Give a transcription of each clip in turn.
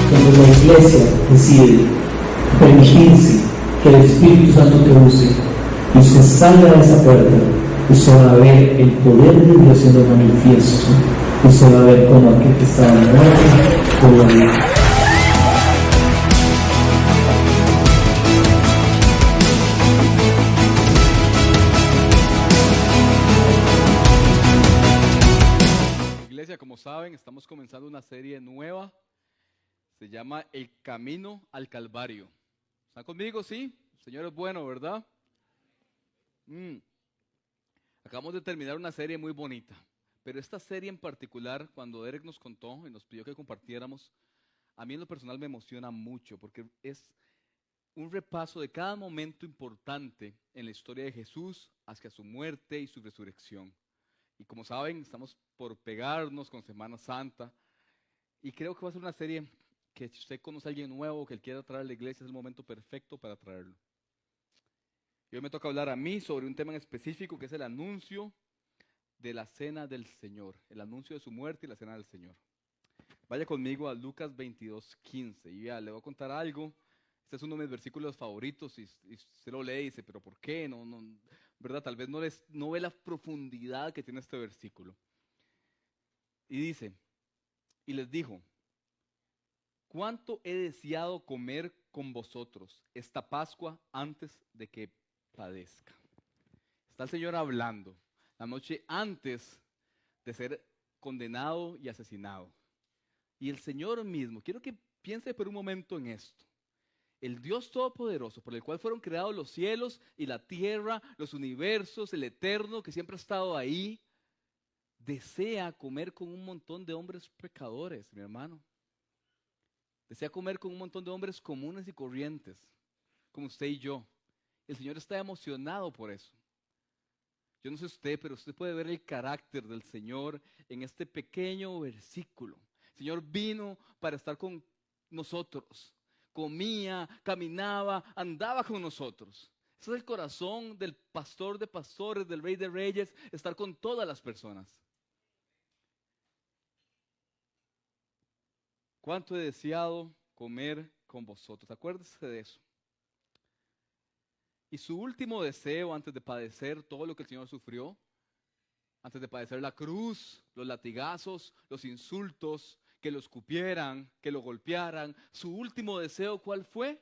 Cuando la iglesia decide permitirse que el Espíritu Santo te use y usted salga de esa puerta, usted va a ver el poder de Dios siendo manifiesto. Usted va a ver cómo aquel que estaba muerto puede vivir. Iglesia, como saben, estamos comenzando una serie nueva. Se llama El Camino al Calvario. ¿Están conmigo? ¿Sí? El Señor es bueno, ¿verdad? Acabamos de terminar una serie muy bonita. Pero esta serie en particular, cuando Derek nos contó y nos pidió que compartiéramos, a mí en lo personal me emociona mucho porque es un repaso de cada momento importante en la historia de Jesús hacia su muerte y su resurrección. Y como saben, estamos por pegarnos con Semana Santa. Y creo que va a ser una serie que si usted conoce a alguien nuevo que él quiera traer a la iglesia, es el momento perfecto para traerlo. Y hoy me toca hablar a mí sobre un tema en específico que es el anuncio de la cena del Señor, el anuncio de su muerte y la cena del Señor. Vaya conmigo a Lucas 22:15 y ya le voy a contar algo. Este es uno de mis versículos favoritos y usted lo lee y dice, pero ¿por qué? No, ¿verdad? Tal vez no ve la profundidad que tiene este versículo. Y dice, y les dijo, ¿cuánto he deseado comer con vosotros esta Pascua antes de que padezca? Está el Señor hablando la noche antes de ser condenado y asesinado. Y el Señor mismo, quiero que piense por un momento en esto. El Dios Todopoderoso, por el cual fueron creados los cielos y la tierra, los universos, el Eterno que siempre ha estado ahí, desea comer con un montón de hombres pecadores, mi hermano. Desea comer con un montón de hombres comunes y corrientes, como usted y yo. El Señor está emocionado por eso. Yo no sé usted, pero usted puede ver el carácter del Señor en este pequeño versículo. El Señor vino para estar con nosotros. Comía, caminaba, andaba con nosotros. Ese es el corazón del pastor de pastores, del rey de reyes, estar con todas las personas. ¿Cuánto he deseado comer con vosotros? Acuérdese de eso. Y su último deseo antes de padecer todo lo que el Señor sufrió, antes de padecer la cruz, los latigazos, los insultos, que lo escupieran, que lo golpearan, su último deseo, ¿cuál fue?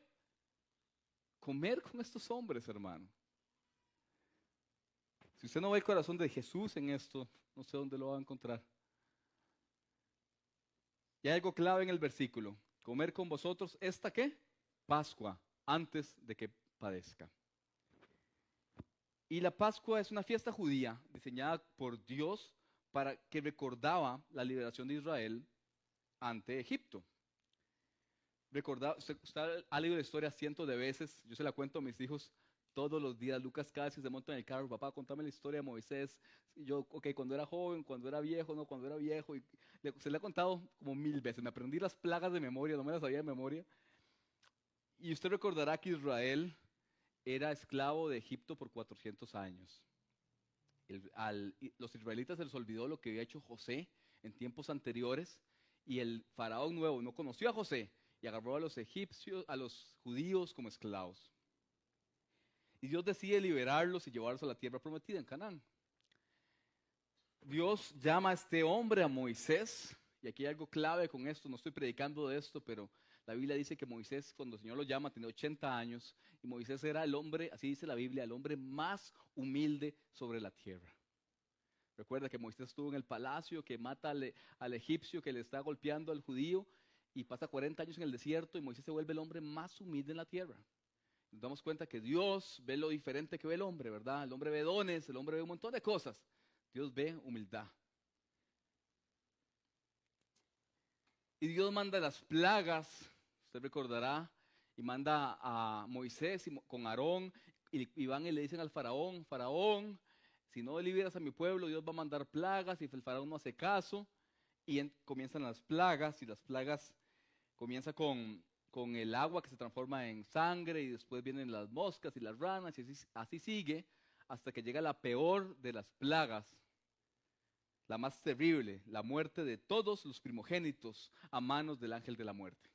Comer con estos hombres, hermano. Si usted no ve el corazón de Jesús en esto, no sé dónde lo va a encontrar. Y hay algo clave en el versículo. Comer con vosotros, ¿esta qué? Pascua, antes de que padezca. Y la Pascua es una fiesta judía diseñada por Dios para que recordaba la liberación de Israel ante Egipto. Usted ha leído la historia cientos de veces, yo se la cuento a mis hijos todos los días. Lucas cada vez que se monta en el carro, papá, contame la historia de Moisés. Y yo, ok, cuando era joven, cuando era viejo, no, cuando era viejo. Y se le ha contado como 1000 veces. Me aprendí las plagas de memoria, no me las sabía de memoria. Y usted recordará que Israel era esclavo de Egipto por 400 años. Los israelitas se les olvidó lo que había hecho José en tiempos anteriores y el faraón nuevo no conoció a José y agarró a los egipcios, a los judíos como esclavos. Y Dios decide liberarlos y llevarlos a la tierra prometida en Canaán. Dios llama a este hombre, a Moisés, y aquí hay algo clave con esto, no estoy predicando de esto, pero la Biblia dice que Moisés, cuando el Señor lo llama, tenía 80 años, y Moisés era el hombre, así dice la Biblia, el hombre más humilde sobre la tierra. Recuerda que Moisés estuvo en el palacio, que mata al egipcio que le está golpeando al judío y pasa 40 años en el desierto y Moisés se vuelve el hombre más humilde en la tierra. Nos damos cuenta que Dios ve lo diferente que ve el hombre, ¿verdad? El hombre ve dones, el hombre ve un montón de cosas. Dios ve humildad. Y Dios manda las plagas, usted recordará, y manda a Moisés con Aarón, y van y le dicen al faraón, faraón, si no liberas a mi pueblo, Dios va a mandar plagas, y el faraón no hace caso, y comienzan las plagas, y las plagas comienzan con el agua que se transforma en sangre, y después vienen las moscas y las ranas, y así sigue, hasta que llega la peor de las plagas, la más terrible, la muerte de todos los primogénitos a manos del ángel de la muerte.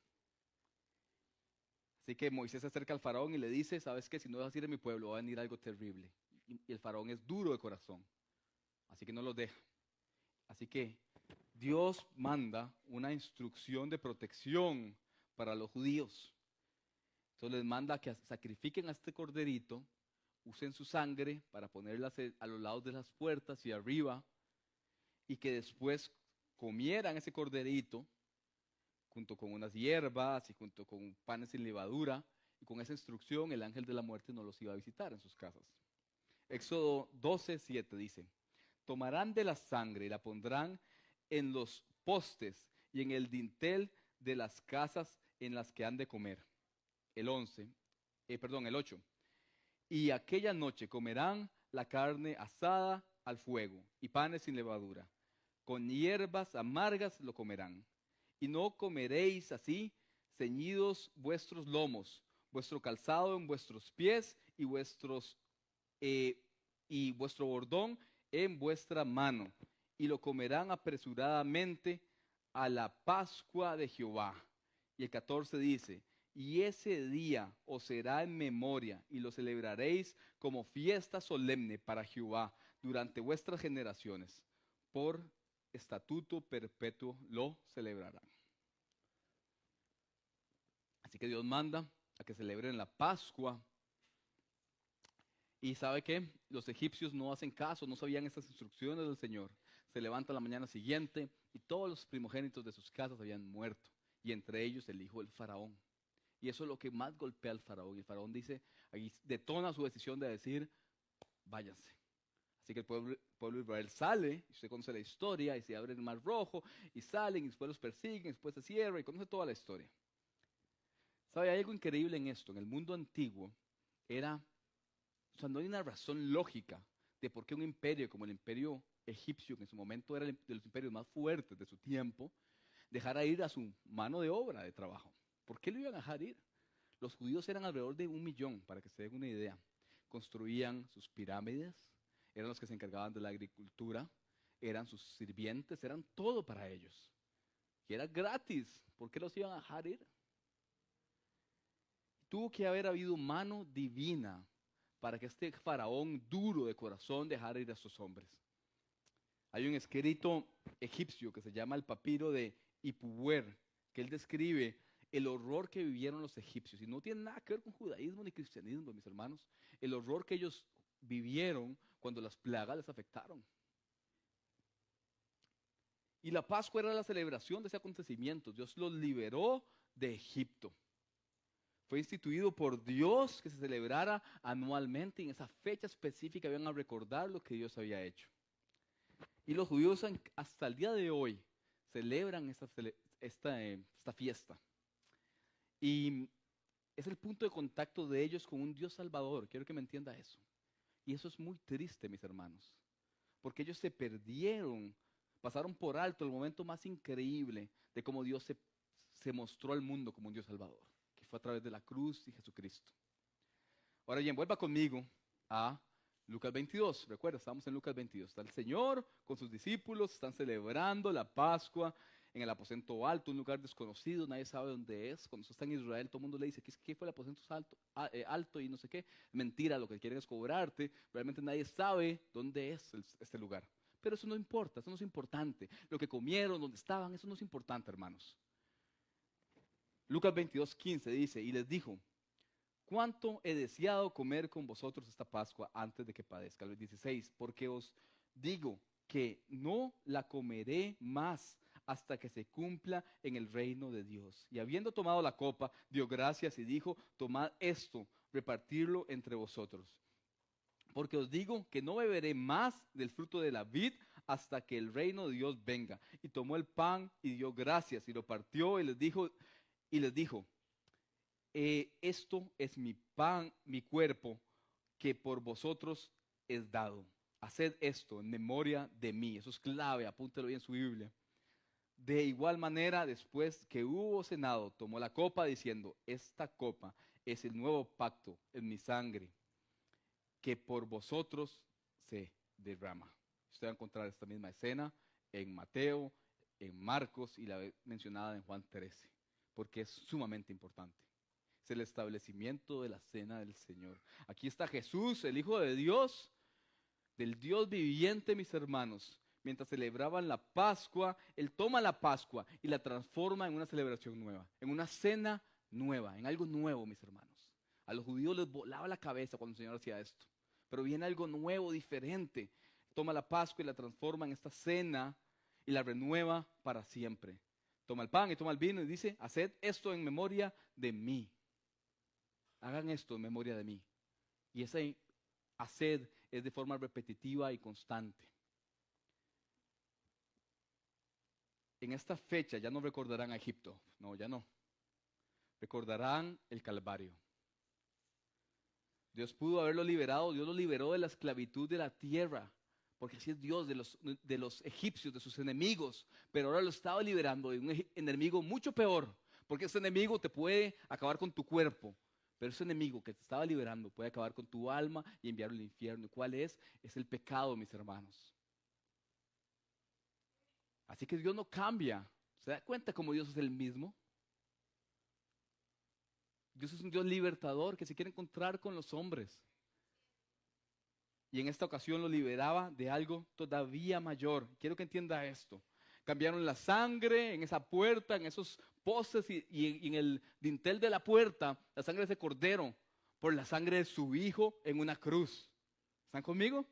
Así que Moisés se acerca al faraón y le dice, ¿sabes qué? Si no dejas ir a mi pueblo, va a venir algo terrible. Y el faraón es duro de corazón, así que no los deja. Así que Dios manda una instrucción de protección para los judíos. Entonces les manda que sacrifiquen a este corderito, usen su sangre para ponerla a los lados de las puertas y arriba, y que después comieran ese corderito junto con unas hierbas y junto con panes sin levadura, y con esa instrucción el ángel de la muerte no los iba a visitar en sus casas. Éxodo 12:7 dice, tomarán de la sangre y la pondrán en los postes y en el dintel de las casas en las que han de comer. El 8. Y aquella noche comerán la carne asada al fuego y panes sin levadura. Con hierbas amargas lo comerán. Y no comeréis así, ceñidos vuestros lomos, vuestro calzado en vuestros pies y vuestro bordón en vuestra mano. Y lo comerán apresuradamente a la Pascua de Jehová. Y el 14 dice, y ese día os será en memoria y lo celebraréis como fiesta solemne para Jehová durante vuestras generaciones. Por estatuto perpetuo lo celebrarán. Así que Dios manda a que celebren la Pascua. Y ¿sabe qué? Los egipcios no hacen caso, no sabían estas instrucciones del Señor. Se levantan la mañana siguiente y todos los primogénitos de sus casas habían muerto. Y entre ellos el hijo del faraón. Y eso es lo que más golpea al faraón. Y el faraón dice, ahí detona su decisión de decir, váyanse. Así que el pueblo de Israel sale, y usted conoce la historia, y se abre el mar rojo, y salen, y después los persiguen, y después se cierra, y conoce toda la historia. ¿Sabe? Hay algo increíble en esto. En el mundo antiguo no hay una razón lógica de por qué un imperio como el imperio egipcio, que en su momento era de los imperios más fuertes de su tiempo, dejara ir a su mano de obra de trabajo. ¿Por qué lo iban a dejar ir? Los judíos eran alrededor de 1 millón, para que se den una idea. Construían sus pirámides, eran los que se encargaban de la agricultura, eran sus sirvientes, eran todo para ellos. Y era gratis. ¿Por qué los iban a dejar ir? Tuvo que haber habido mano divina para que este faraón duro de corazón dejara ir a estos hombres. Hay un escrito egipcio que se llama el papiro de Ipuwer, que él describe el horror que vivieron los egipcios. Y no tiene nada que ver con judaísmo ni cristianismo, mis hermanos. El horror que ellos vivieron cuando las plagas les afectaron. Y la Pascua era la celebración de ese acontecimiento. Dios los liberó de Egipto. Fue instituido por Dios que se celebrara anualmente. Y en esa fecha específica iban a recordar lo que Dios había hecho. Y los judíos hasta el día de hoy celebran esta fiesta. Y es el punto de contacto de ellos con un Dios salvador. Quiero que me entienda eso. Y eso es muy triste, mis hermanos. Porque ellos se perdieron, pasaron por alto el momento más increíble de cómo Dios se mostró al mundo como un Dios salvador, que fue a través de la cruz y Jesucristo. Ahora bien, vuelva conmigo a Lucas 22. Recuerda, estamos en Lucas 22. Está el Señor con sus discípulos, están celebrando la Pascua en el aposento alto, un lugar desconocido, nadie sabe dónde es. Cuando usted está en Israel, todo el mundo le dice, ¿qué fue el aposento alto y no sé qué? Mentira, lo que quieren es cobrarte. Realmente nadie sabe dónde es este lugar. Pero eso no importa, eso no es importante. Lo que comieron, dónde estaban, eso no es importante, hermanos. Lucas 22:15 dice, y les dijo, ¿cuánto he deseado comer con vosotros esta Pascua antes de que padezca? El 16, porque os digo que no la comeré más hasta que se cumpla en el reino de Dios. Y habiendo tomado la copa, dio gracias y dijo, tomad esto, repartirlo entre vosotros. Porque os digo que no beberé más del fruto de la vid hasta que el reino de Dios venga. Y tomó el pan y dio gracias y lo partió y les dijo, esto es mi pan, mi cuerpo, que por vosotros es dado. Haced esto en memoria de mí. Eso es clave, apúntelo bien en su Biblia. De igual manera, después que hubo cenado, tomó la copa diciendo, esta copa es el nuevo pacto en mi sangre, que por vosotros se derrama. Usted va a encontrar esta misma escena en Mateo, en Marcos y la mencionada en Juan 13, porque es sumamente importante. Es el establecimiento de la cena del Señor. Aquí está Jesús, el Hijo de Dios, del Dios viviente, mis hermanos. Mientras celebraban la Pascua, Él toma la Pascua y la transforma en una celebración nueva, en una cena nueva, en algo nuevo, mis hermanos. A los judíos les volaba la cabeza cuando el Señor hacía esto. Pero viene algo nuevo, diferente. Toma la Pascua y la transforma en esta cena y la renueva para siempre. Toma el pan y toma el vino y dice, haced esto en memoria de mí. Hagan esto en memoria de mí. Y ese haced es de forma repetitiva y constante. En esta fecha ya no recordarán a Egipto. No, ya no. Recordarán el Calvario. Dios pudo haberlo liberado, Dios lo liberó de la esclavitud de la tierra, porque así es Dios de los egipcios, de sus enemigos, pero ahora lo estaba liberando de un enemigo mucho peor, porque ese enemigo te puede acabar con tu cuerpo, pero ese enemigo que te estaba liberando puede acabar con tu alma y enviarlo al infierno. ¿Y cuál es? Es el pecado, mis hermanos. Así que Dios no cambia. ¿Se da cuenta cómo Dios es el mismo? Dios es un Dios libertador que se quiere encontrar con los hombres. Y en esta ocasión lo liberaba de algo todavía mayor. Quiero que entienda esto. Cambiaron la sangre en esa puerta, en esos postes y en el dintel de la puerta, la sangre de ese cordero, por la sangre de su hijo en una cruz. ¿Están conmigo?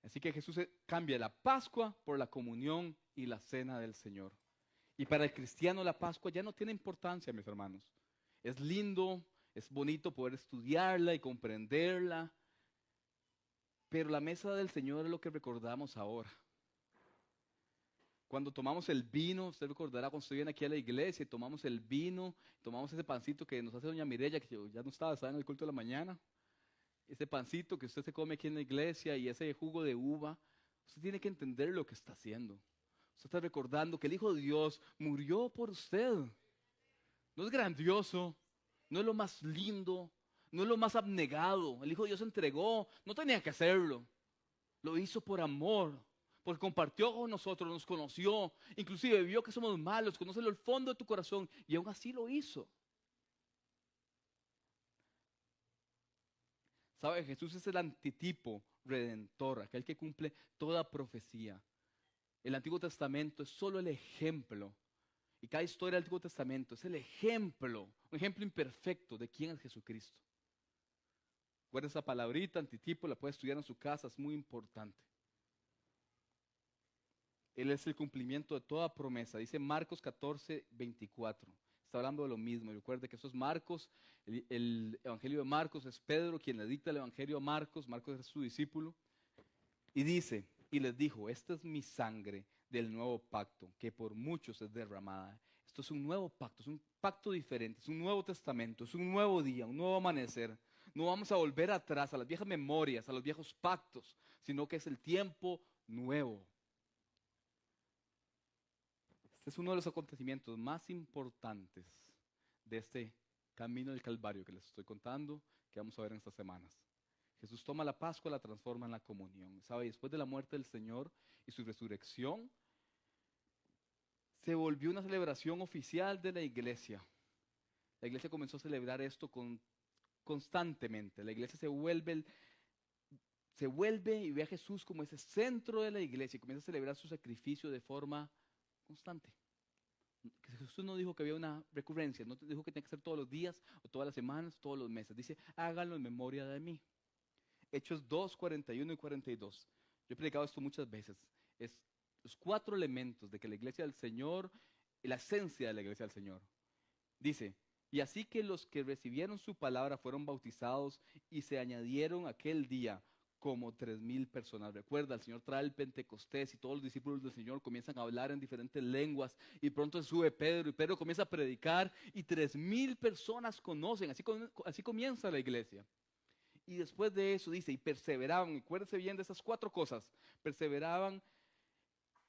Así que Jesús cambia la Pascua por la comunión y la cena del Señor. Y para el cristiano la Pascua ya no tiene importancia, mis hermanos. Es lindo, es bonito poder estudiarla y comprenderla, pero la mesa del Señor es lo que recordamos ahora. Cuando tomamos el vino, usted recordará cuando viene aquí a la iglesia y tomamos el vino, tomamos ese pancito que nos hace doña Mireya, que ya no estaba en el culto de la mañana, ese pancito que usted se come aquí en la iglesia y ese jugo de uva, usted tiene que entender lo que está haciendo. Usted está recordando que el Hijo de Dios murió por usted. ¿No es grandioso? ¿No es lo más lindo? ¿No es lo más abnegado? El Hijo de Dios se entregó, no tenía que hacerlo. Lo hizo por amor, porque compartió con nosotros, nos conoció, inclusive vio que somos malos, conoce el fondo de tu corazón y aún así lo hizo. ¿Sabe? Jesús es el antitipo redentor, aquel que cumple toda profecía. El Antiguo Testamento es solo el ejemplo. Y cada historia del Antiguo Testamento es el ejemplo, un ejemplo imperfecto de quién es Jesucristo. Recuerda esa palabrita, antitipo, la puede estudiar en su casa, es muy importante. Él es el cumplimiento de toda promesa. Dice Marcos 14, 24. Está hablando de lo mismo. Y recuerde que eso es Marcos, el Evangelio de Marcos es Pedro quien le dicta el Evangelio a Marcos. Marcos es su discípulo. Y dice, y les dijo, esta es mi sangre del nuevo pacto, que por muchos es derramada. Esto es un nuevo pacto, es un pacto diferente, es un nuevo testamento, es un nuevo día, un nuevo amanecer. No vamos a volver atrás a las viejas memorias, a los viejos pactos, sino que es el tiempo nuevo. Este es uno de los acontecimientos más importantes de este camino del Calvario que les estoy contando, que vamos a ver en estas semanas. Jesús toma la Pascua, la transforma en la comunión. ¿Sabe? Después de la muerte del Señor y su resurrección, se volvió una celebración oficial de la iglesia. La iglesia comenzó a celebrar esto constantemente. La iglesia se vuelve y ve a Jesús como ese centro de la iglesia y comienza a celebrar su sacrificio de forma constante. Jesús no dijo que había una recurrencia, no dijo que tenía que ser todos los días, o todas las semanas, todos los meses. Dice, háganlo en memoria de mí. Hechos 2, 41 y 42. Yo he predicado esto muchas veces. Es los 4 elementos de que la iglesia del Señor, la esencia de la iglesia del Señor. Dice, y así que los que recibieron su palabra fueron bautizados y se añadieron aquel día como 3,000 personas. Recuerda, el Señor trae el Pentecostés y todos los discípulos del Señor comienzan a hablar en diferentes lenguas y pronto sube Pedro y Pedro comienza a predicar y 3,000 personas conocen. Así comienza la iglesia. Y después de eso dice, y perseveraban, acuérdense bien de esas 4 cosas, perseveraban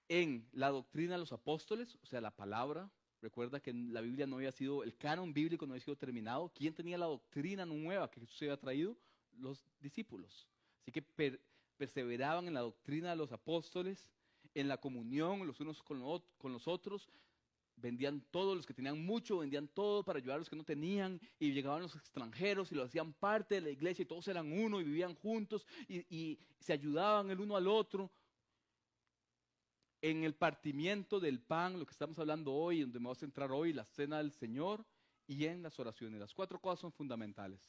en la doctrina de los apóstoles, o sea, la palabra. Recuerda que la Biblia no había sido, el canon bíblico no había sido terminado. ¿Quién tenía la doctrina nueva que Jesús había traído? Los discípulos. Así que perseveraban en la doctrina de los apóstoles, en la comunión los unos con los otros, vendían todo, los que tenían mucho vendían todo para ayudar a los que no tenían, y llegaban los extranjeros y lo hacían parte de la iglesia y todos eran uno y vivían juntos y se ayudaban el uno al otro. En el partimiento del pan, lo que estamos hablando hoy, donde me vamos a centrar hoy, la cena del Señor, y en las oraciones. Las 4 cosas son fundamentales.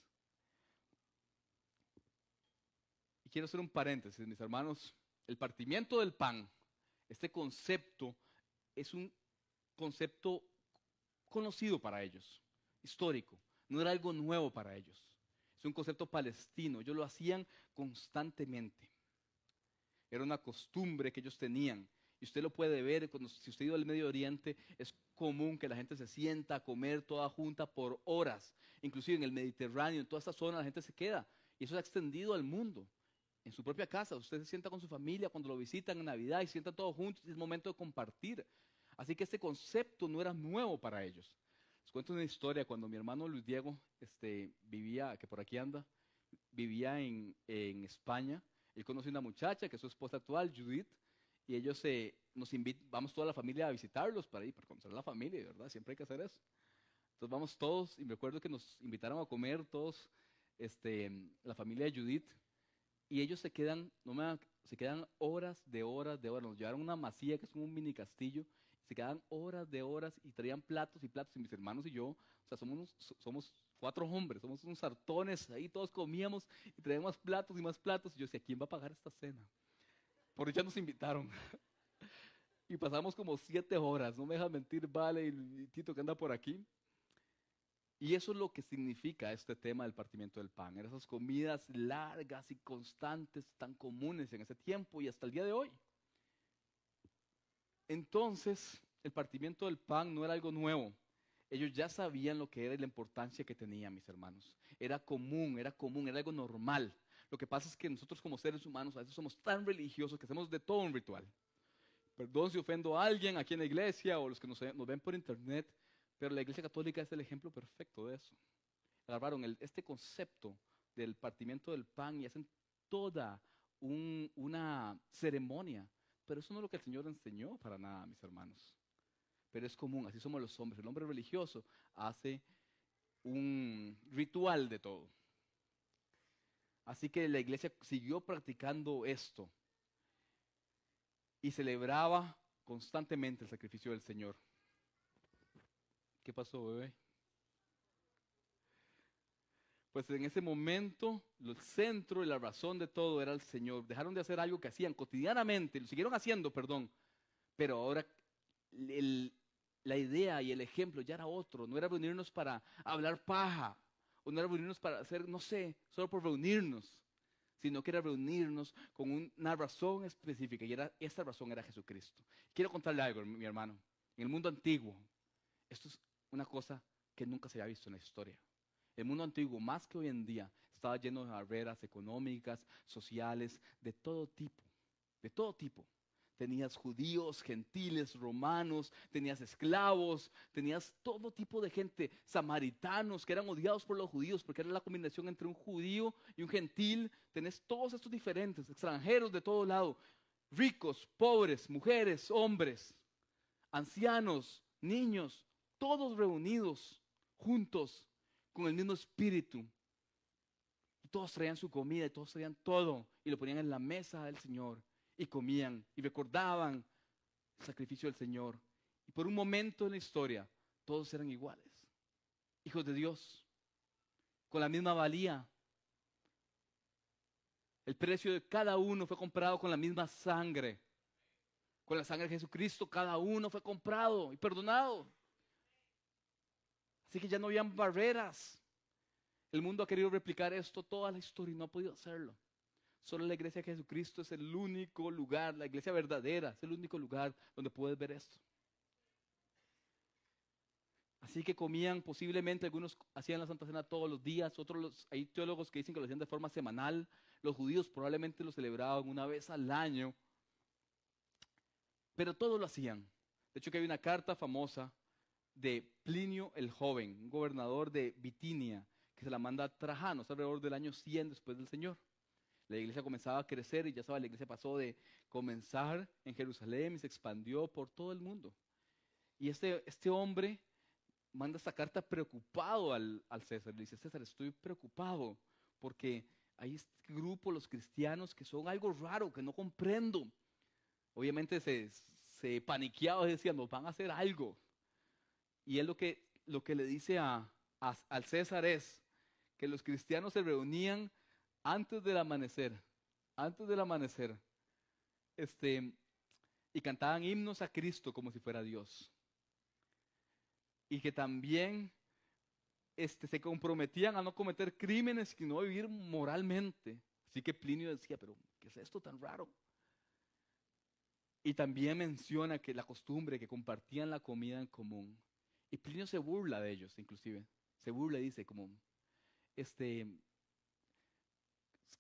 Y quiero hacer un paréntesis, mis hermanos. El partimiento del pan, este concepto, es un concepto conocido para ellos, histórico. No era algo nuevo para ellos. Es un concepto palestino. Ellos lo hacían constantemente. Era una costumbre que ellos tenían. Y usted lo puede ver, si usted ha ido al Medio Oriente, es común que la gente se sienta a comer toda junta por horas. Inclusive en el Mediterráneo, en toda esta zona, la gente se queda. Y eso se ha extendido al mundo. En su propia casa, usted se sienta con su familia cuando lo visitan en Navidad y se sientan todos juntos y es momento de compartir. Así que este concepto no era nuevo para ellos. Les cuento una historia. Cuando mi hermano Luis Diego vivía, que por aquí anda, vivía en España, él conoció una muchacha que es su esposa actual, Judith, y ellos nos invitan, vamos toda la familia a visitarlos para conocer a la familia, ¿verdad? Siempre hay que hacer eso. Entonces vamos todos, y me acuerdo que nos invitaron a comer todos, la familia de Judith, y ellos se quedan horas de horas de horas. Nos llevaron una masía que es como un mini castillo, se quedaban horas de horas y traían platos y platos, y mis hermanos y yo, o sea, somos 4 hombres, somos unos sartones, ahí todos comíamos y traíamos platos y más platos, y yo decía, ¿quién va a pagar esta cena? Por eso ya nos invitaron. Y pasamos como 7 horas, no me dejas mentir, Vale, y Tito que anda por aquí. Y eso es lo que significa este tema del partimiento del pan. Eran esas comidas largas y constantes, tan comunes en ese tiempo y hasta el día de hoy. Entonces, el partimiento del pan no era algo nuevo. Ellos ya sabían lo que era y la importancia que tenía, mis hermanos. Era común, era algo normal. Lo que pasa es que nosotros como seres humanos a veces somos tan religiosos que hacemos de todo un ritual. Perdón si ofendo a alguien aquí en la iglesia o los que nos ven por internet, pero la iglesia católica es el ejemplo perfecto de eso. Agarraron este concepto del partimiento del pan y hacen toda una ceremonia. Pero eso no es lo que el Señor enseñó para nada, mis hermanos. Pero es común, así somos los hombres. El hombre religioso hace un ritual de todo. Así que la iglesia siguió practicando esto y celebraba constantemente el sacrificio del Señor. ¿Qué pasó, bebé? Pues en ese momento, el centro y la razón de todo era el Señor. Dejaron de hacer algo que hacían cotidianamente, lo siguieron haciendo, perdón, pero ahora la idea y el ejemplo ya era otro. No era reunirnos para hablar paja, o no era reunirnos para hacer, no sé, solo por reunirnos, sino que era reunirnos con una razón específica, y esa razón era Jesucristo. Quiero contarle algo, mi hermano. En el mundo antiguo, esto es una cosa que nunca se había visto en la historia. El mundo antiguo, más que hoy en día, estaba lleno de barreras económicas, sociales, de todo tipo, de todo tipo. Tenías judíos, gentiles, romanos, tenías esclavos, tenías todo tipo de gente, samaritanos que eran odiados por los judíos porque era la combinación entre un judío y un gentil. Tenés todos estos diferentes, extranjeros de todo lado, ricos, pobres, mujeres, hombres, ancianos, niños, todos reunidos juntos con el mismo espíritu. Y todos traían su comida y todos traían todo y lo ponían en la mesa del Señor y comían y recordaban el sacrificio del Señor Y por un momento en la historia, todos eran iguales. Hijos de Dios, con la misma valía. El precio de cada uno fue comprado con la misma sangre. Con la sangre de Jesucristo, cada uno fue comprado y perdonado. Así que ya no habían barreras. El mundo ha querido replicar esto toda la historia y no ha podido hacerlo. Solo la iglesia de Jesucristo es el único lugar, la iglesia verdadera es el único lugar donde puedes ver esto. Así que comían, posiblemente algunos hacían la Santa Cena todos los días, hay teólogos que dicen que lo hacían de forma semanal. Los judíos probablemente lo celebraban una vez al año, pero todos lo hacían. De hecho, que hay una carta famosa de Plinio el Joven, un gobernador de Bitinia, que se la manda a Trajano, alrededor del año 100 después del Señor. La iglesia comenzaba a crecer y ya sabes, la iglesia pasó de comenzar en Jerusalén y se expandió por todo el mundo. Y este hombre manda esta carta preocupado al César. Le dice: César, estoy preocupado porque hay este grupo, los cristianos, que son algo raro, que no comprendo. Obviamente se paniqueaba y decía: nos van a hacer algo. Y él lo que le dice al César es que los cristianos se reunían antes del amanecer, y cantaban himnos a Cristo como si fuera Dios. Y que también se comprometían a no cometer crímenes, sino a vivir moralmente. Así que Plinio decía: pero ¿qué es esto tan raro? Y también menciona que la costumbre, que compartían la comida en común. Y Plinio se burla de ellos, inclusive. Se burla y dice como,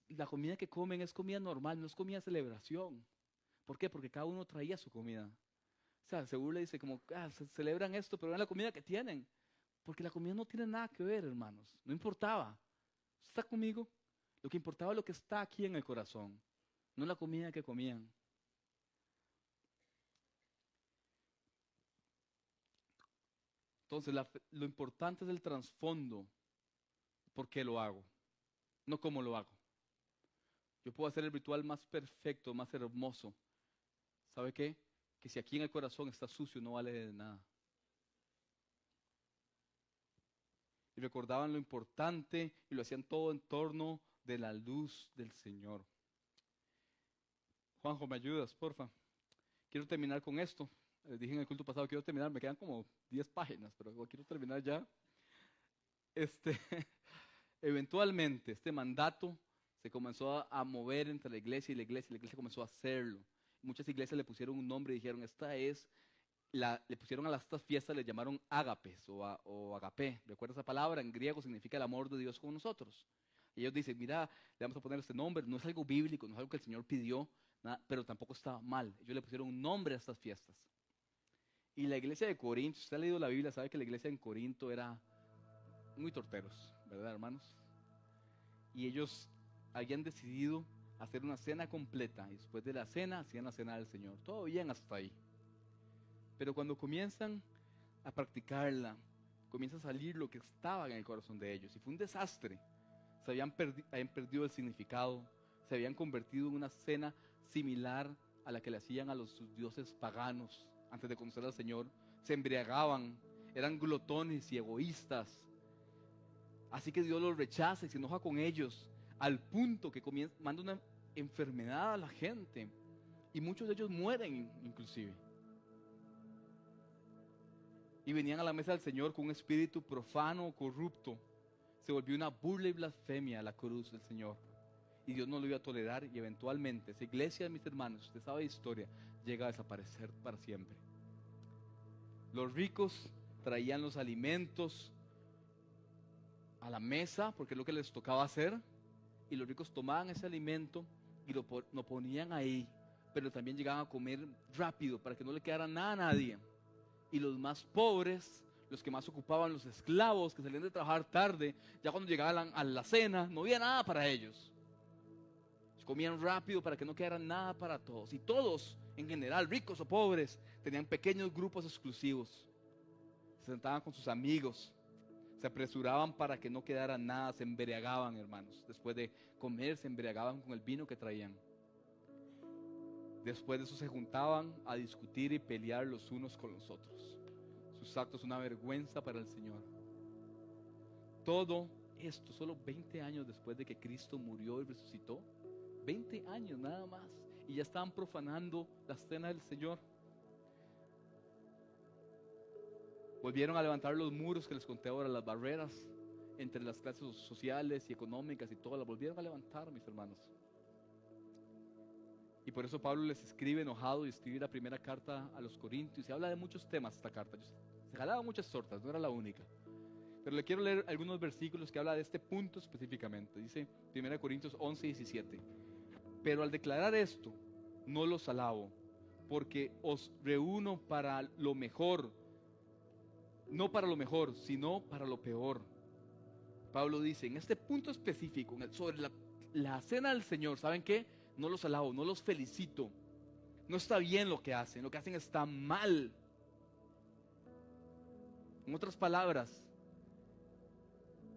la comida que comen es comida normal, no es comida de celebración. ¿Por qué? Porque cada uno traía su comida. O sea, se burla y dice como, se celebran esto, pero vean la comida que tienen. Porque la comida no tiene nada que ver, hermanos. No importaba. ¿Está conmigo? Lo que importaba es lo que está aquí en el corazón, no la comida que comían. Entonces, lo importante es el trasfondo. ¿Por qué lo hago? No cómo lo hago. Yo puedo hacer el ritual más perfecto, más hermoso. ¿Sabe qué? Que si aquí en el corazón está sucio, no vale de nada. Y recordaban lo importante y lo hacían todo en torno de la luz del Señor. Juanjo, ¿me ayudas, porfa? Quiero terminar con esto. Les dije en el culto pasado, quiero terminar, me quedan como 10 páginas, pero quiero terminar ya. Eventualmente, este mandato se comenzó a mover entre la iglesia y la iglesia comenzó a hacerlo. Muchas iglesias le pusieron un nombre y dijeron, le pusieron a estas fiestas, le llamaron ágapes o agape. ¿Recuerda esa palabra? En griego significa el amor de Dios con nosotros. Y ellos dicen, mira, le vamos a poner este nombre, no es algo bíblico, no es algo que el Señor pidió, nada, pero tampoco estaba mal. Ellos le pusieron un nombre a estas fiestas. Y la iglesia de Corinto, si usted ha leído la Biblia, sabe que la iglesia en Corinto era muy torteros, ¿verdad, hermanos? Y ellos habían decidido hacer una cena completa, y después de la cena hacían la cena del Señor. Todo bien hasta ahí. Pero cuando comienzan a practicarla, comienza a salir lo que estaba en el corazón de ellos. Y fue un desastre. Habían perdido el significado. Se habían convertido en una cena similar a la que le hacían a sus dioses paganos antes de conocer al Señor. Se embriagaban, eran glotones y egoístas. Así que Dios los rechaza y se enoja con ellos, al punto que manda una enfermedad a la gente. Y muchos de ellos mueren inclusive. Y venían a la mesa del Señor con un espíritu profano o corrupto. Se volvió una burla y blasfemia a la cruz del Señor. Y Dios no lo iba a tolerar, y eventualmente esa iglesia, mis hermanos, usted sabe de historia, llega a desaparecer para siempre. Los ricos traían los alimentos a la mesa porque es lo que les tocaba hacer, y los ricos tomaban ese alimento y lo ponían ahí, pero también llegaban a comer rápido para que no le quedara nada a nadie. Y los más pobres, los que más ocupaban, los esclavos que salían de trabajar tarde, ya cuando llegaban a la cena no había nada para ellos. Comían rápido para que no quedara nada para todos. Y todos, en general, ricos o pobres, tenían pequeños grupos exclusivos. Se sentaban con sus amigos, se apresuraban para que no quedara nada, se embriagaban, hermanos. Después de comer, se embriagaban con el vino que traían. Después de eso se juntaban a discutir y pelear los unos con los otros. Sus actos una vergüenza para el Señor. Todo esto solo 20 años después de que Cristo murió y resucitó. 20 años nada más. Y ya estaban profanando la cena del Señor. Volvieron a levantar los muros que les conté ahora, las barreras entre las clases sociales y económicas y todo, las volvieron a levantar, mis hermanos. Y por eso Pablo les escribe enojado y escribe la primera carta a los Corintios y habla de muchos temas esta carta. Se jalaba muchas tortas, no era la única. Pero le quiero leer algunos versículos que habla de este punto específicamente. Dice 1 Corintios 11, 17. Pero al declarar esto, no los alabo, porque os reúno para lo mejor, no para lo mejor, sino para lo peor. Pablo dice, en este punto específico, sobre la cena del Señor, ¿saben qué? No los alabo, no los felicito. No está bien lo que hacen está mal. En otras palabras,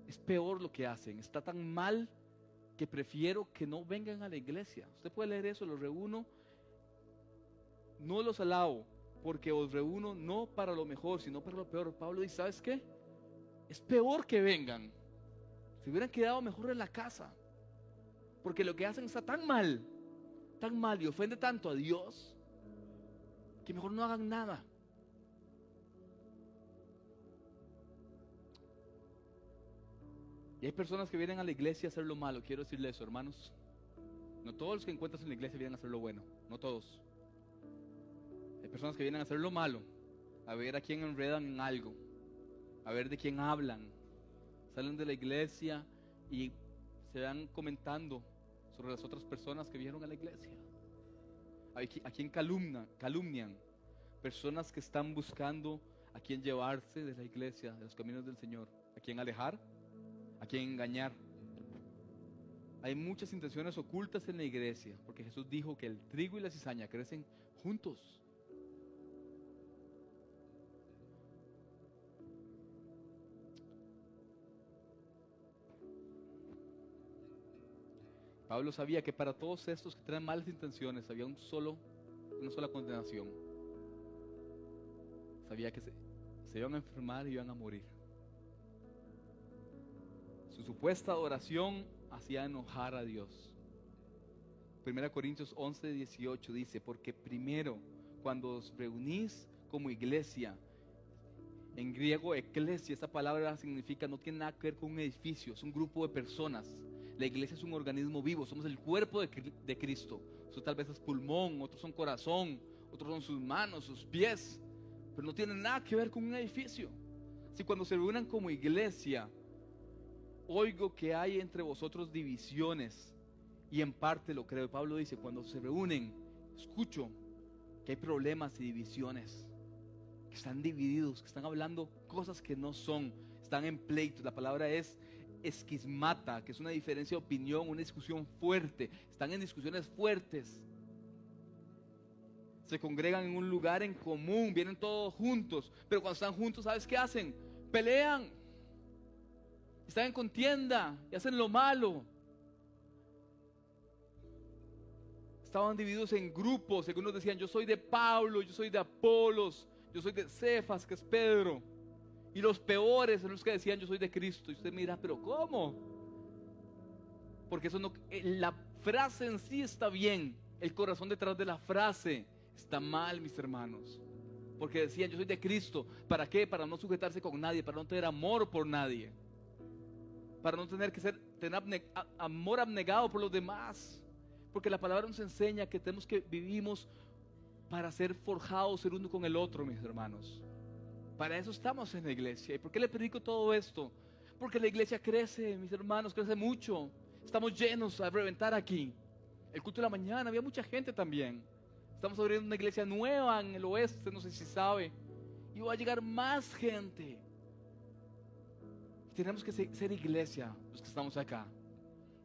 es peor lo que hacen, está tan mal que prefiero que no vengan a la iglesia. Usted puede leer eso, los reúno, no los alabo, porque os reúno no para lo mejor, sino para lo peor. Pablo dice, ¿sabes qué? Es peor que vengan. Se hubieran quedado mejor en la casa, porque lo que hacen está tan mal y ofende tanto a Dios, que mejor no hagan nada. Y hay personas que vienen a la iglesia a hacer lo malo. Quiero decirles eso, hermanos. No todos los que encuentras en la iglesia vienen a hacer lo bueno. No todos. Hay personas que vienen a hacer lo malo, a ver a quién enredan en algo, a ver de quién hablan. Salen de la iglesia y se van comentando sobre las otras personas que vinieron a la iglesia. A quién calumnian. Personas que están buscando a quién llevarse de la iglesia, de los caminos del Señor. A quién alejar, a quién engañar. Hay muchas intenciones ocultas en la iglesia, porque Jesús dijo que el trigo y la cizaña crecen juntos. Pablo sabía que para todos estos que traen malas intenciones había una sola condenación. Sabía que se iban a enfermar y iban a morir. Su supuesta adoración hacía enojar a Dios. 1 Corintios 11, 18 dice, porque primero, cuando os reunís como iglesia, en griego eclesia, esta palabra significa, no tiene nada que ver con un edificio, es un grupo de personas. La iglesia es un organismo vivo, somos el cuerpo de Cristo. Eso tal vez es pulmón, otros son corazón, otros son sus manos, sus pies, pero no tiene nada que ver con un edificio. Si cuando se reúnan como iglesia, oigo que hay entre vosotros divisiones, y en parte lo creo. Pablo dice, cuando se reúnen, escucho que hay problemas y divisiones, que están divididos, que están hablando cosas que no son, están en pleitos. La palabra es esquismata, que es una diferencia de opinión, una discusión fuerte. Están en discusiones fuertes. Se congregan en un lugar en común, vienen todos juntos, pero cuando están juntos, ¿sabes qué hacen? Pelean, están en contienda y hacen lo malo. Estaban divididos en grupos. Algunos decían, yo soy de Pablo, yo soy de Apolos, yo soy de Cefas, que es Pedro. Y los peores son los que decían, yo soy de Cristo. Y usted mira, pero ¿cómo? Porque eso no, la frase en sí está bien, el corazón detrás de la frase está mal, mis hermanos. Porque decían, yo soy de Cristo. ¿Para qué? Para no sujetarse con nadie, para no tener amor por nadie, para no tener amor abnegado por los demás. Porque la palabra nos enseña que tenemos que vivimos para ser forjados el uno con el otro, mis hermanos. Para eso estamos en la iglesia. ¿Y por qué le predico todo esto? Porque la iglesia crece, mis hermanos, crece mucho. Estamos llenos a reventar aquí. El culto de la mañana, había mucha gente también. Estamos abriendo una iglesia nueva en el oeste, no sé si sabe. Y va a llegar más gente. Tenemos que ser iglesia, los que estamos acá,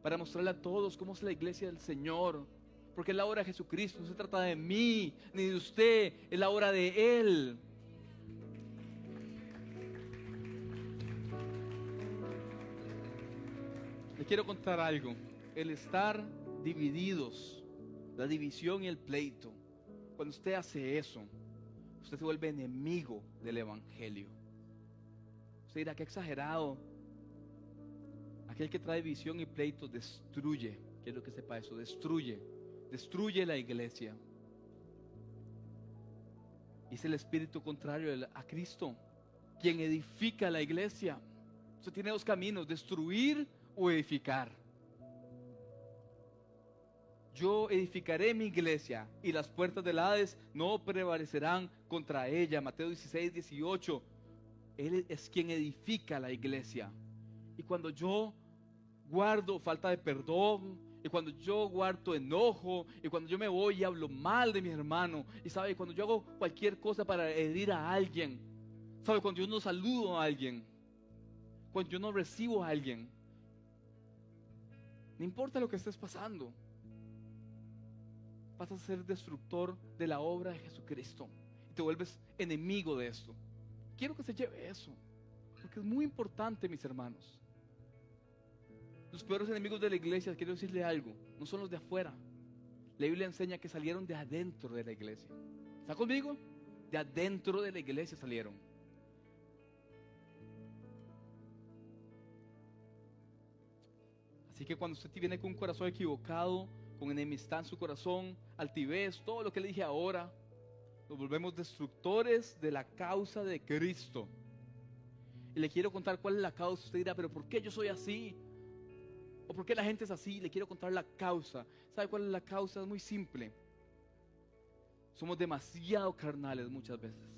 para mostrarle a todos cómo es la iglesia del Señor. Porque es la obra de Jesucristo, no se trata de mí, ni de usted, es la obra de Él. Le quiero contar algo. El estar divididos, la división y el pleito, cuando usted hace eso, usted se vuelve enemigo del evangelio. Usted dirá, qué exagerado. Aquel que trae división y pleito destruye. Quiero que sepa eso, destruye la iglesia. Y es el espíritu contrario a Cristo, quien edifica la iglesia. Usted tiene dos caminos, destruir o edificar. Yo edificaré mi iglesia y las puertas del Hades no prevalecerán contra ella. Mateo 16, 18. Él es quien edifica la iglesia. Y cuando yo guardo falta de perdón, y cuando yo guardo enojo, y cuando yo me voy y hablo mal de mi hermano, y sabe, cuando yo hago cualquier cosa para herir a alguien, sabe, cuando yo no saludo a alguien, cuando yo no recibo a alguien, no importa lo que estés pasando, vas a ser destructor de la obra de Jesucristo y te vuelves enemigo de esto. Quiero que se lleve eso, porque es muy importante, mis hermanos. Los peores enemigos de la iglesia, quiero decirle algo, no son los de afuera. La Biblia enseña que salieron de adentro de la iglesia. ¿Está conmigo? De adentro de la iglesia salieron. Así que cuando usted viene con un corazón equivocado, con enemistad en su corazón, altivez, todo lo que le dije ahora, nos volvemos destructores de la causa de Cristo. Y le quiero contar cuál es la causa. Usted dirá, pero ¿por qué yo soy así? ¿O por qué la gente es así? Le quiero contar la causa. ¿Sabe cuál es la causa? Es muy simple. Somos demasiado carnales muchas veces.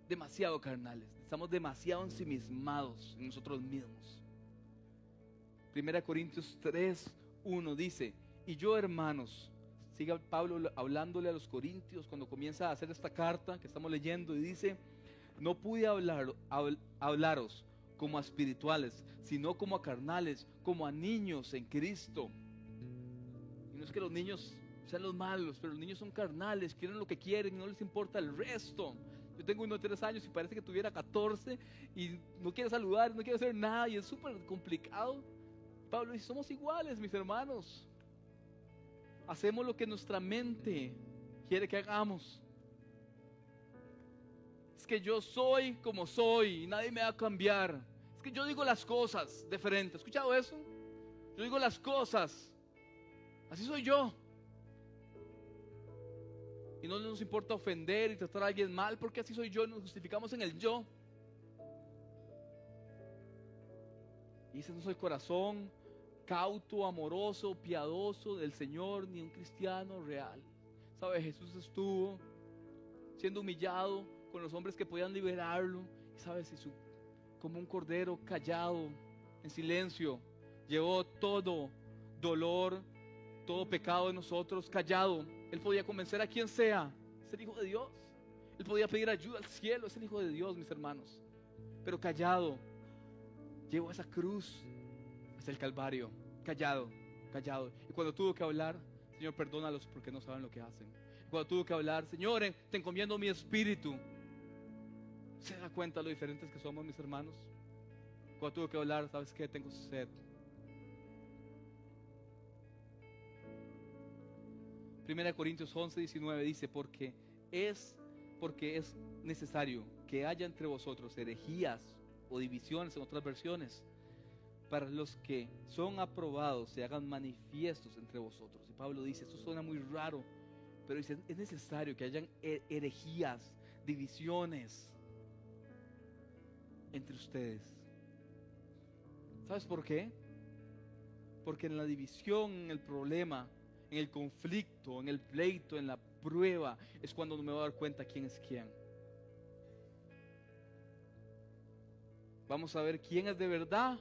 Demasiado carnales. Estamos demasiado ensimismados en nosotros mismos. 1 Corintios 3, 1 dice, y yo, hermanos, siga Pablo hablándole a los corintios cuando comienza a hacer esta carta que estamos leyendo, y dice, no pude hablaros como a espirituales, sino como a carnales, como a niños en Cristo. Y no es que los niños sean los malos, pero los niños son carnales, quieren lo que quieren y no les importa el resto. Yo tengo uno de 3 años y parece que tuviera 14 y no quiere saludar, no quiere hacer nada y es súper complicado. Pablo dice, somos iguales, mis hermanos. Hacemos lo que nuestra mente quiere que hagamos. Es que yo soy como soy y nadie me va a cambiar. Es que yo digo las cosas de frente. ¿Has escuchado eso? Yo digo las cosas. Así soy yo. Y no nos importa ofender y tratar a alguien mal porque así soy yo y nos justificamos en el yo. Y ese no es el corazón cauto, amoroso, piadoso del Señor, ni un cristiano real. ¿Sabe? Jesús estuvo siendo humillado con los hombres que podían liberarlo. Y sabes, como un cordero callado, en silencio, llevó todo dolor, todo pecado de nosotros, callado. Él podía convencer a quien sea, es el Hijo de Dios. Él podía pedir ayuda al cielo, es el Hijo de Dios, mis hermanos. Pero callado, llevó esa cruz hasta el Calvario, callado. Y cuando tuvo que hablar, Señor, perdónalos porque no saben lo que hacen. Cuando tuvo que hablar, Señor, te encomiendo mi espíritu. ¿Se da cuenta lo diferentes que somos, mis hermanos? Cuando tuvo que hablar, ¿sabes qué? Tengo sed. 1 Corintios 11, 19 dice, porque es necesario que haya entre vosotros herejías o divisiones en otras versiones, para los que son aprobados se hagan manifiestos entre vosotros. Y Pablo dice, esto suena muy raro, pero dice, es necesario que hayan herejías, divisiones entre ustedes. ¿Sabes por qué? Porque en la división, en el problema, en el conflicto, en el pleito, en la prueba, es cuando no me voy a dar cuenta quién es quién. Vamos a ver quién es de verdad,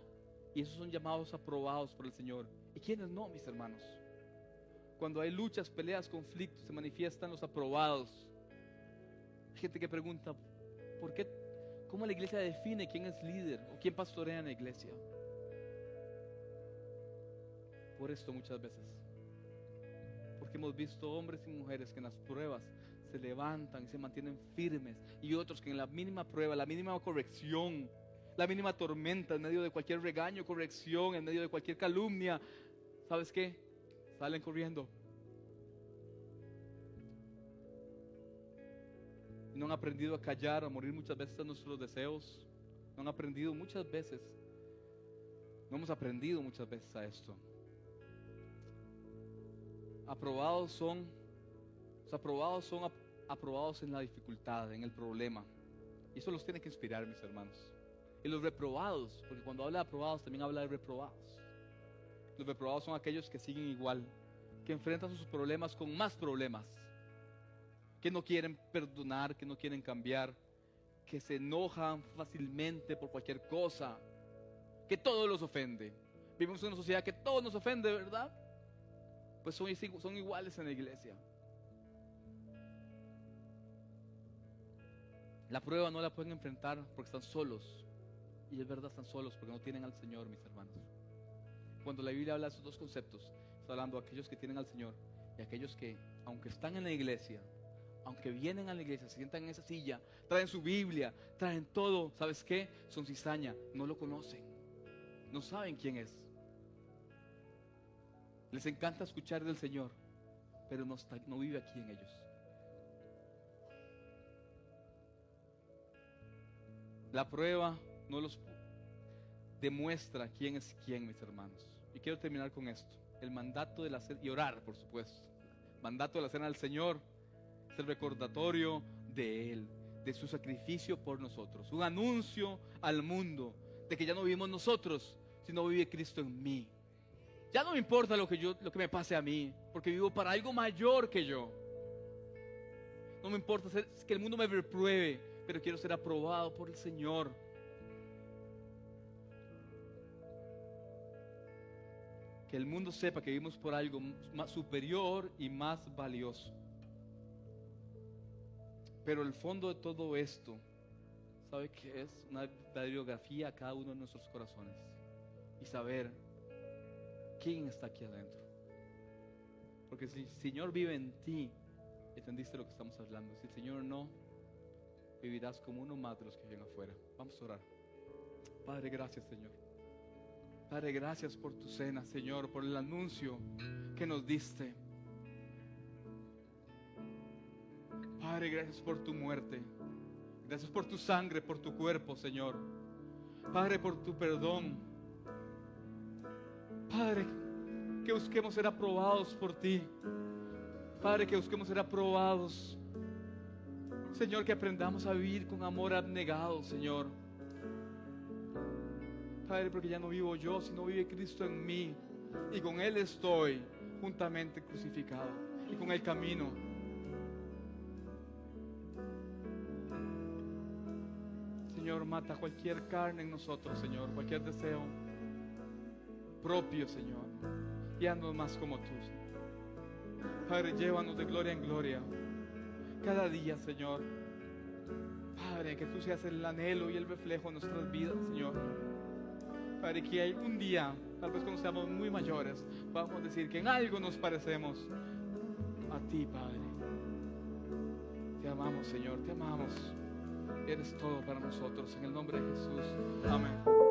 y esos son llamados aprobados por el Señor. ¿Y quiénes no, mis hermanos? Cuando hay luchas, peleas, conflictos, se manifiestan los aprobados. Hay gente que pregunta, ¿por qué? ¿Cómo la iglesia define quién es líder o quién pastorea en la iglesia? Por esto muchas veces. Porque hemos visto hombres y mujeres que en las pruebas se levantan y se mantienen firmes, y otros que en la mínima prueba, la mínima corrección, la mínima tormenta, en medio de cualquier regaño, corrección, en medio de cualquier calumnia, ¿sabes qué? Salen corriendo y no han aprendido a callar, a morir muchas veces a nuestros deseos. No han aprendido muchas veces, no hemos aprendido muchas veces a esto. Los aprobados son aprobados en la dificultad, en el problema. Y eso los tiene que inspirar, mis hermanos. Y los reprobados, porque cuando habla de aprobados también habla de reprobados. Los reprobados son aquellos que siguen igual, que enfrentan sus problemas con más problemas, que no quieren perdonar, que no quieren cambiar, que se enojan fácilmente por cualquier cosa, que todo los ofende. Vivimos en una sociedad que todo nos ofende, ¿verdad? Pues son iguales en la iglesia. La prueba no la pueden enfrentar porque están solos. Y es verdad, están solos porque no tienen al Señor, mis hermanos. Cuando la Biblia habla de esos dos conceptos, está hablando de aquellos que tienen al Señor y aquellos que, aunque están en la iglesia, aunque vienen a la iglesia, se sientan en esa silla, traen su Biblia, traen todo, ¿sabes qué? Son cizaña, no lo conocen, no saben quién es. Les encanta escuchar del Señor, pero no vive aquí en ellos. La prueba no los demuestra quién es quién, mis hermanos. Y quiero terminar con esto. El mandato de la cena, y orar, por supuesto. Mandato de la cena del Señor es el recordatorio de Él, de su sacrificio por nosotros. Un anuncio al mundo de que ya no vivimos nosotros, sino vive Cristo en mí. Ya no me importa lo que me pase a mí, porque vivo para algo mayor que yo. No me importa que el mundo me repruebe, pero quiero ser aprobado por el Señor. Que el mundo sepa que vivimos por algo más superior y más valioso. Pero el fondo de todo esto, ¿sabe qué es? Una radiografía a cada uno de nuestros corazones. Y saber quién está aquí adentro. Porque si el Señor vive en ti, ¿entendiste lo que estamos hablando? Si el Señor no, vivirás como uno más de los que viven afuera. Vamos a orar. Padre, gracias, Señor. Padre, gracias por tu cena, Señor, por el anuncio que nos diste. Padre, gracias por tu muerte. Gracias por tu sangre, por tu cuerpo, Señor. Padre, por tu perdón. Padre, que busquemos ser aprobados por ti. Padre, que busquemos ser aprobados. Señor, que aprendamos a vivir con amor abnegado, Señor. Padre, porque ya no vivo yo, sino vive Cristo en mí. Y con Él estoy juntamente crucificado. Y con Él camino. Señor, mata cualquier carne en nosotros, Señor. Cualquier deseo propio, Señor. Y haznos más como tú, Señor. Padre, llévanos de gloria en gloria. Cada día, Señor. Padre, que tú seas el anhelo y el reflejo de nuestras vidas, Señor. Padre, que algún día, tal vez cuando seamos muy mayores, vamos a decir que en algo nos parecemos a ti, Padre. Te amamos, Señor, te amamos. Eres todo para nosotros. En el nombre de Jesús. Amén.